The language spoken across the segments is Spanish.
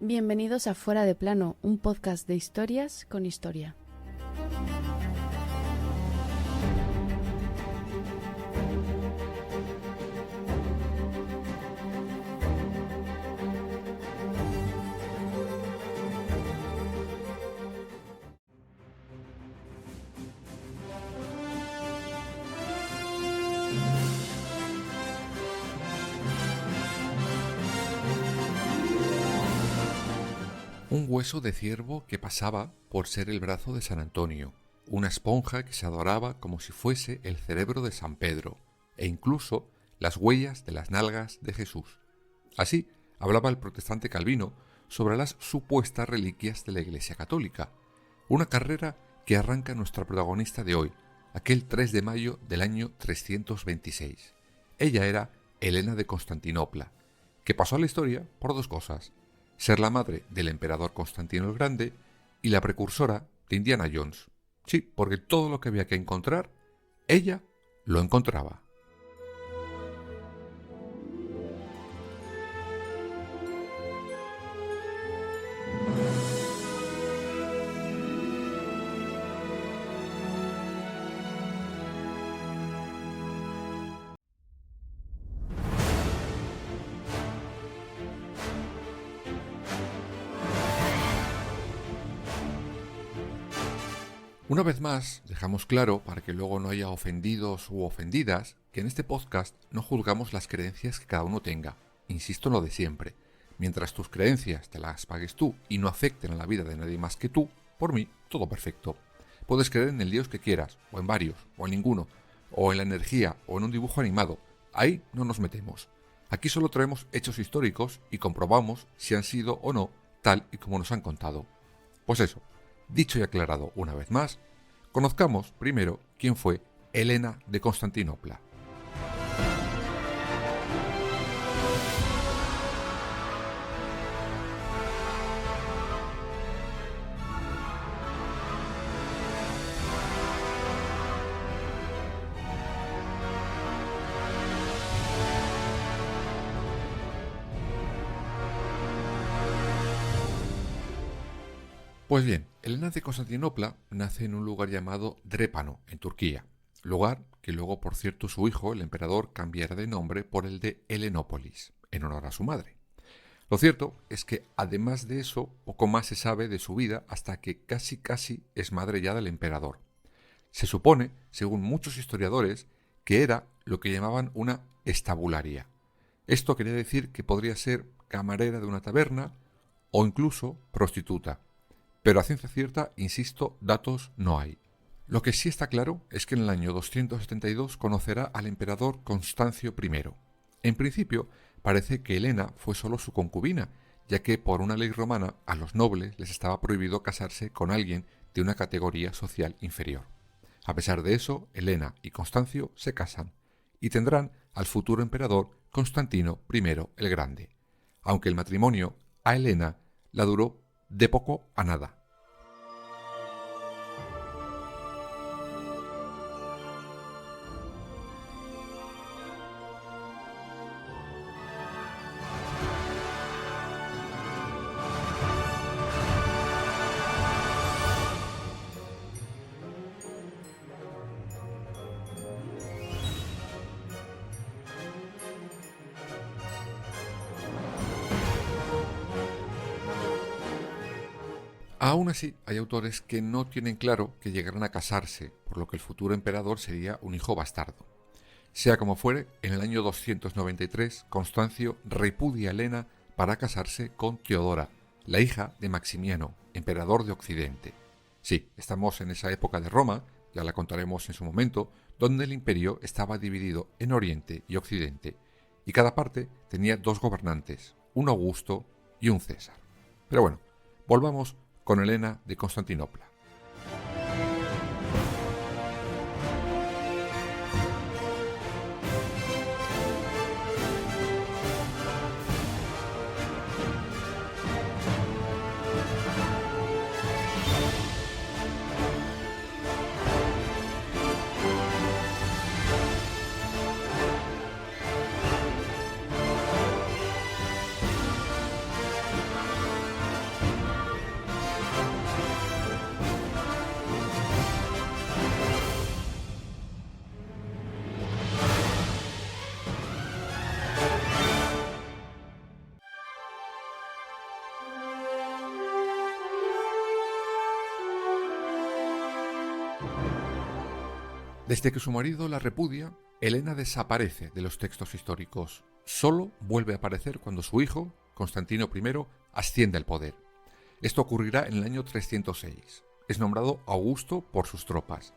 Bienvenidos a Fuera de Plano, un podcast de historias con historia. Un hueso de ciervo que pasaba por ser el brazo de San Antonio, una esponja que se adoraba como si fuese el cerebro de San Pedro, e incluso las huellas de las nalgas de Jesús. Así hablaba el protestante Calvino sobre las supuestas reliquias de la Iglesia Católica, una carrera que arranca nuestra protagonista de hoy, aquel 3 de mayo del año 326. Ella era Helena de Constantinopla, que pasó a la historia por dos cosas: ser la madre del emperador Constantino el Grande y la precursora de Indiana Jones. Sí, porque todo lo que había que encontrar, ella lo encontraba. Una vez más, dejamos claro, para que luego no haya ofendidos u ofendidas, que en este podcast no juzgamos las creencias que cada uno tenga. Insisto en lo de siempre. Mientras tus creencias te las pagues tú y no afecten a la vida de nadie más que tú, por mí, todo perfecto. Puedes creer en el Dios que quieras, o en varios, o en ninguno, o en la energía, o en un dibujo animado. Ahí no nos metemos. Aquí solo traemos hechos históricos y comprobamos si han sido o no tal y como nos han contado. Pues eso. Dicho y aclarado una vez más, conozcamos primero quién fue Helena de Constantinopla. Pues bien, Helena de Constantinopla nace en un lugar llamado Drépano, en Turquía, lugar que luego, por cierto, su hijo, el emperador, cambiará de nombre por el de Helenópolis, en honor a su madre. Lo cierto es que, además de eso, poco más se sabe de su vida hasta que casi es madre ya del emperador. Se supone, según muchos historiadores, que era lo que llamaban una estabularia. Esto quería decir que podría ser camarera de una taberna o incluso prostituta. Pero a ciencia cierta, insisto, datos no hay. Lo que sí está claro es que en el año 272 conocerá al emperador Constancio I. En principio, parece que Helena fue solo su concubina, ya que por una ley romana a los nobles les estaba prohibido casarse con alguien de una categoría social inferior. A pesar de eso, Helena y Constancio se casan y tendrán al futuro emperador Constantino I el Grande, aunque el matrimonio a Helena la duró de poco a nada. Aún así, hay autores que no tienen claro que llegarán a casarse, por lo que el futuro emperador sería un hijo bastardo. Sea como fuere, en el año 293, Constancio repudia a Helena para casarse con Teodora, la hija de Maximiano, emperador de Occidente. Sí, estamos en esa época de Roma, ya la contaremos en su momento, donde el imperio estaba dividido en Oriente y Occidente, y cada parte tenía dos gobernantes, un Augusto y un César. Pero bueno, volvamos con Helena de Constantinopla. Desde que su marido la repudia, Helena desaparece de los textos históricos. Solo vuelve a aparecer cuando su hijo, Constantino I, asciende al poder. Esto ocurrirá en el año 306. Es nombrado Augusto por sus tropas.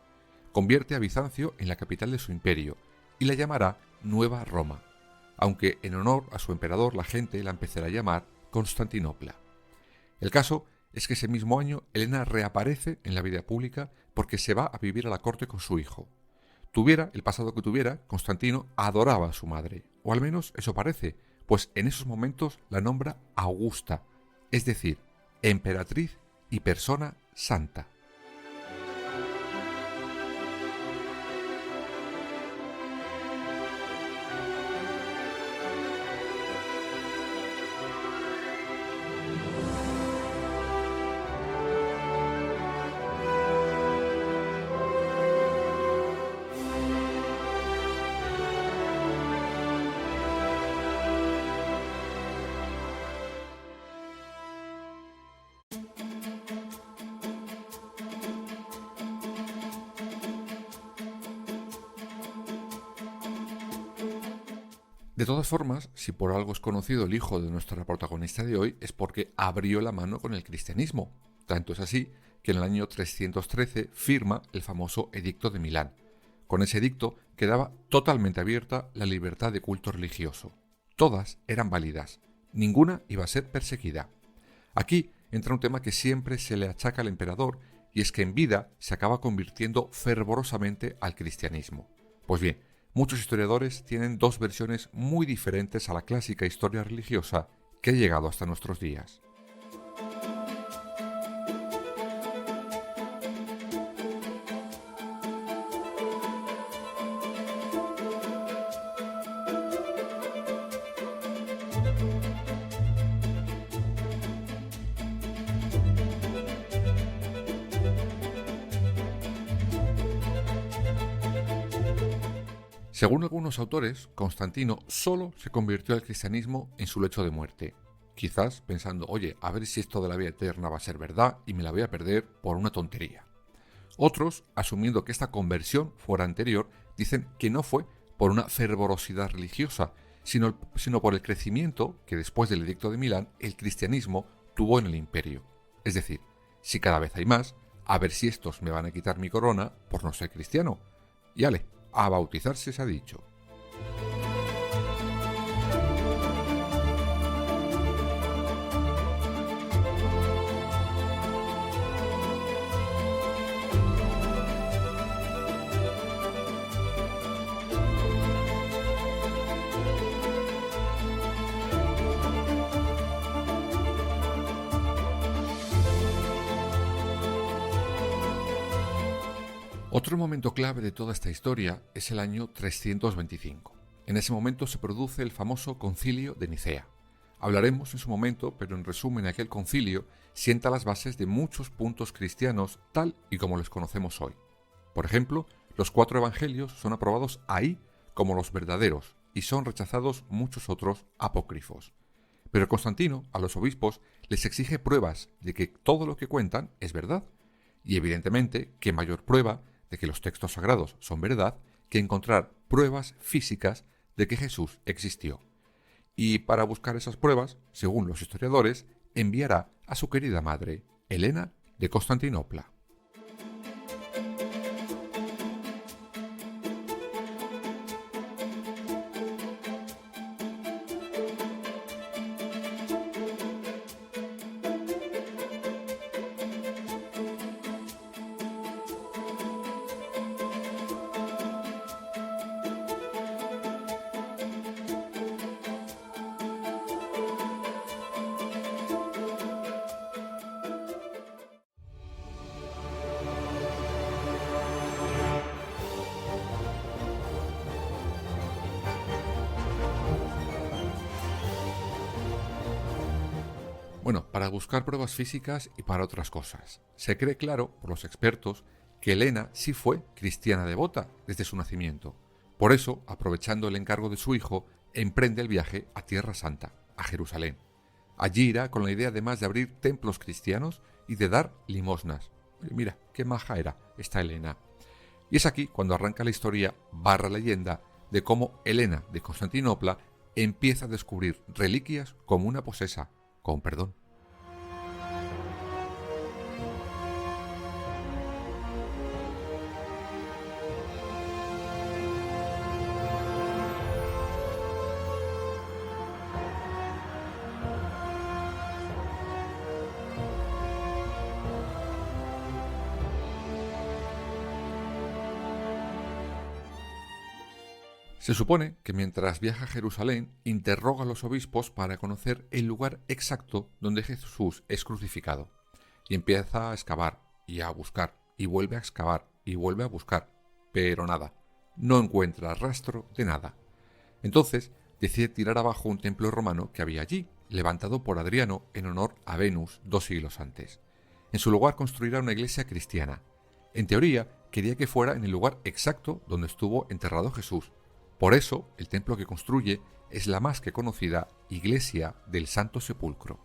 Convierte a Bizancio en la capital de su imperio y la llamará Nueva Roma, aunque en honor a su emperador la gente la empezará a llamar Constantinopla. El caso es que ese mismo año Helena reaparece en la vida pública porque se va a vivir a la corte con su hijo. Tuviera el pasado que tuviera, Constantino adoraba a su madre, o al menos eso parece, pues en esos momentos la nombra Augusta, es decir, emperatriz y persona santa. De todas formas, si por algo es conocido el hijo de nuestra protagonista de hoy, es porque abrió la mano con el cristianismo. Tanto es así que en el año 313 firma el famoso Edicto de Milán. Con ese edicto quedaba totalmente abierta la libertad de culto religioso. Todas eran válidas, ninguna iba a ser perseguida. Aquí entra un tema que siempre se le achaca al emperador, y es que en vida se acaba convirtiendo fervorosamente al cristianismo. Pues bien, muchos historiadores tienen dos versiones muy diferentes a la clásica historia religiosa que ha llegado hasta nuestros días. Según algunos autores, Constantino solo se convirtió al cristianismo en su lecho de muerte, quizás pensando, oye, a ver si esto de la vida eterna va a ser verdad y me la voy a perder por una tontería. Otros, asumiendo que esta conversión fuera anterior, dicen que no fue por una fervorosidad religiosa, sino por el crecimiento que después del Edicto de Milán el cristianismo tuvo en el imperio. Es decir, si cada vez hay más, a ver si estos me van a quitar mi corona por no ser cristiano. Y ale, a bautizarse se ha dicho. Otro momento clave de toda esta historia es el año 325. En ese momento se produce el famoso Concilio de Nicea. Hablaremos en su momento, pero en resumen aquel concilio sienta las bases de muchos puntos cristianos tal y como los conocemos hoy. Por ejemplo, los 4 evangelios son aprobados ahí como los verdaderos y son rechazados muchos otros apócrifos. Pero Constantino a los obispos les exige pruebas de que todo lo que cuentan es verdad. Y evidentemente, ¿qué mayor prueba de que los textos sagrados son verdad que encontrar pruebas físicas de que Jesús existió? Y para buscar esas pruebas, según los historiadores, enviará a su querida madre, Helena de Constantinopla. Bueno, para buscar pruebas físicas y para otras cosas. Se cree claro, por los expertos, que Helena sí fue cristiana devota desde su nacimiento. Por eso, aprovechando el encargo de su hijo, emprende el viaje a Tierra Santa, a Jerusalén. Allí irá con la idea además de abrir templos cristianos y de dar limosnas. Mira, qué maja era esta Helena. Y es aquí cuando arranca la historia / leyenda de cómo Helena de Constantinopla empieza a descubrir reliquias como una posesa, con perdón. Se supone que mientras viaja a Jerusalén interroga a los obispos para conocer el lugar exacto donde Jesús es crucificado y empieza a excavar y a buscar y vuelve a excavar y vuelve a buscar, pero nada, no encuentra rastro de nada. Entonces decide tirar abajo un templo romano que había allí, levantado por Adriano en honor a Venus 2 siglos antes. En su lugar construirá una iglesia cristiana. En teoría quería que fuera en el lugar exacto donde estuvo enterrado Jesús. Por eso, el templo que construye es la más que conocida Iglesia del Santo Sepulcro.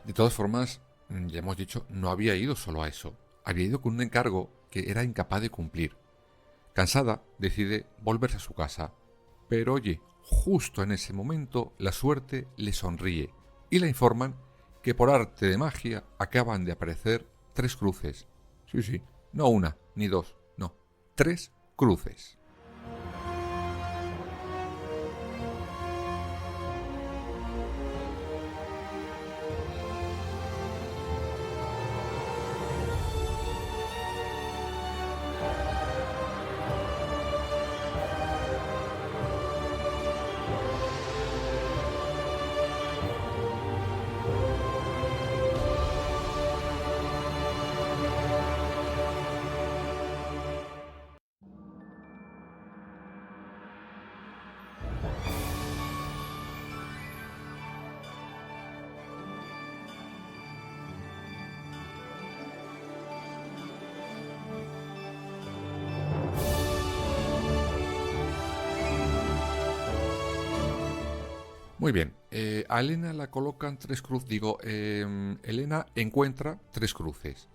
De todas formas, ya hemos dicho, no había ido solo a eso. Había ido con un encargo que era incapaz de cumplir. Cansada, decide volverse a su casa. Pero oye, justo en ese momento la suerte le sonríe y le informan que por arte de magia acaban de aparecer 3 cruces. Sí, no una ni 2, no, 3 cruces. Muy bien, a Helena la colocan 3 cruces, Helena encuentra 3 cruces.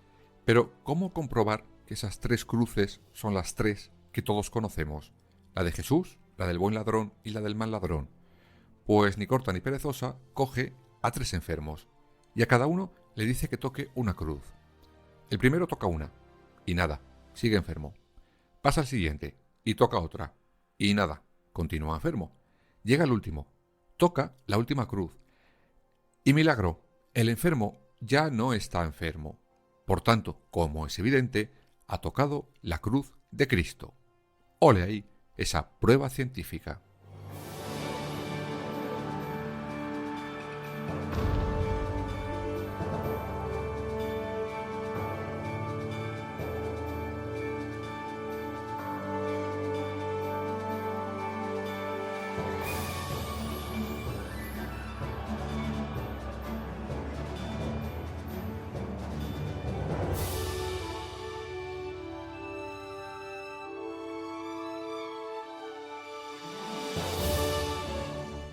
Pero, ¿cómo comprobar que esas 3 cruces son las 3 que todos conocemos? La de Jesús, la del buen ladrón y la del mal ladrón. Pues ni corta ni perezosa, coge a 3 enfermos y a cada uno le dice que toque una cruz. El primero toca una y nada, sigue enfermo. Pasa al siguiente y toca otra y nada, continúa enfermo. Llega el último. Toca la última cruz. Y milagro, el enfermo ya no está enfermo. Por tanto, como es evidente, ha tocado la cruz de Cristo. Ole ahí esa prueba científica.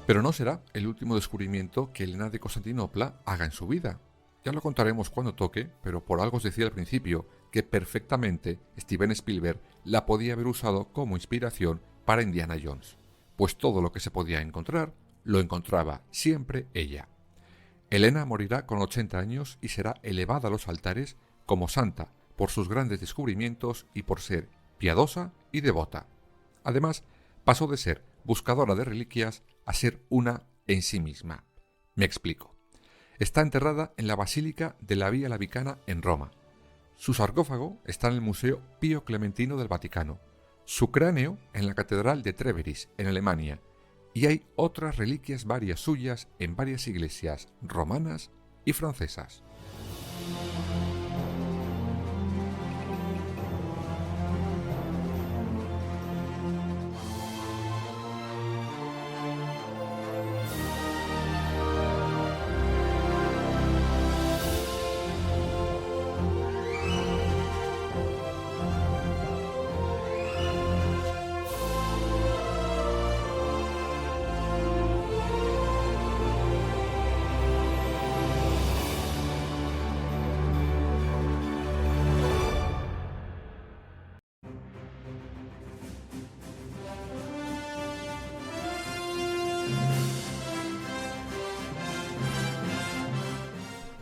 Pero no será el último descubrimiento que Helena de Constantinopla haga en su vida. Ya lo contaremos cuando toque, pero por algo os decía al principio que perfectamente Steven Spielberg la podía haber usado como inspiración para Indiana Jones, pues todo lo que se podía encontrar, lo encontraba siempre ella. Helena morirá con 80 años y será elevada a los altares como santa por sus grandes descubrimientos y por ser piadosa y devota. Además, pasó de ser buscadora de reliquias a ser una en sí misma. Me explico. Está enterrada en la Basílica de la Vía Lavicana en Roma. Su sarcófago está en el Museo Pío Clementino del Vaticano. Su cráneo en la Catedral de Treveris, en Alemania. Y hay otras reliquias varias suyas en varias iglesias romanas y francesas.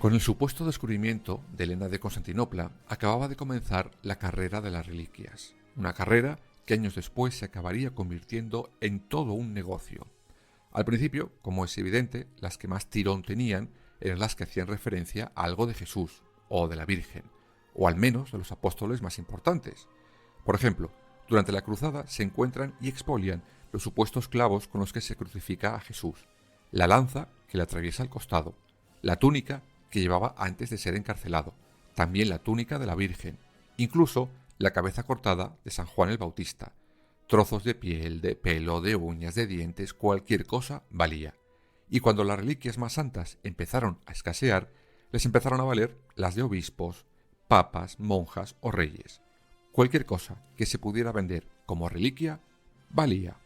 Con el supuesto descubrimiento de Helena de Constantinopla, acababa de comenzar la carrera de las reliquias, una carrera que años después se acabaría convirtiendo en todo un negocio. Al principio, como es evidente, las que más tirón tenían eran las que hacían referencia a algo de Jesús o de la Virgen, o al menos de los apóstoles más importantes. Por ejemplo, durante la cruzada se encuentran y expolian los supuestos clavos con los que se crucifica a Jesús, la lanza que le atraviesa el costado, la túnica que llevaba antes de ser encarcelado, también la túnica de la Virgen, incluso la cabeza cortada de San Juan el Bautista. Trozos de piel, de pelo, de uñas, de dientes, cualquier cosa valía. Y cuando las reliquias más santas empezaron a escasear, les empezaron a valer las de obispos, papas, monjas o reyes. Cualquier cosa que se pudiera vender como reliquia, valía.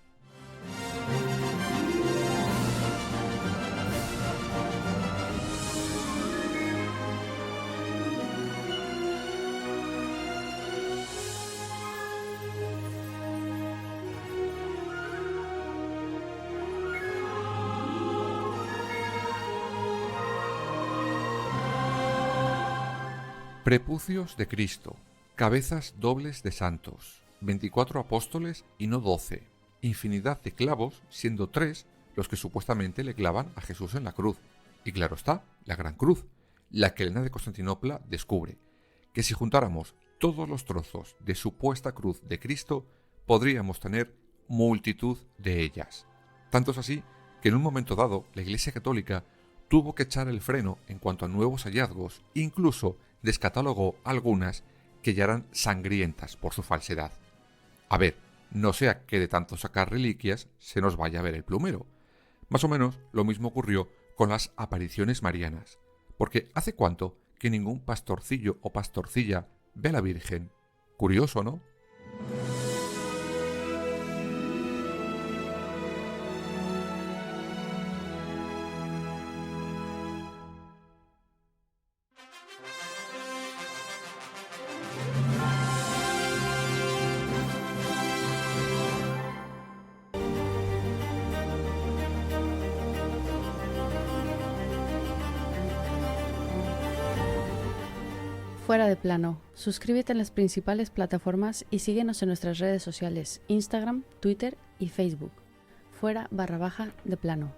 Prepucios de Cristo, cabezas dobles de santos, 24 apóstoles y no 12, infinidad de clavos, siendo 3 los que supuestamente le clavan a Jesús en la cruz. Y claro está, la gran cruz, la que Helena de Constantinopla descubre, que si juntáramos todos los trozos de supuesta cruz de Cristo, podríamos tener multitud de ellas. Tanto es así que en un momento dado la Iglesia Católica tuvo que echar el freno en cuanto a nuevos hallazgos, incluso descatalogó algunas que ya eran sangrientas por su falsedad. A ver, no sea que de tanto sacar reliquias se nos vaya a ver el plumero. Más o menos lo mismo ocurrió con las apariciones marianas, porque ¿hace cuánto que ningún pastorcillo o pastorcilla ve a la Virgen? Curioso, ¿no? Fuera de plano. Suscríbete en las principales plataformas y síguenos en nuestras redes sociales, Instagram, Twitter y Facebook. Fuera _de plano.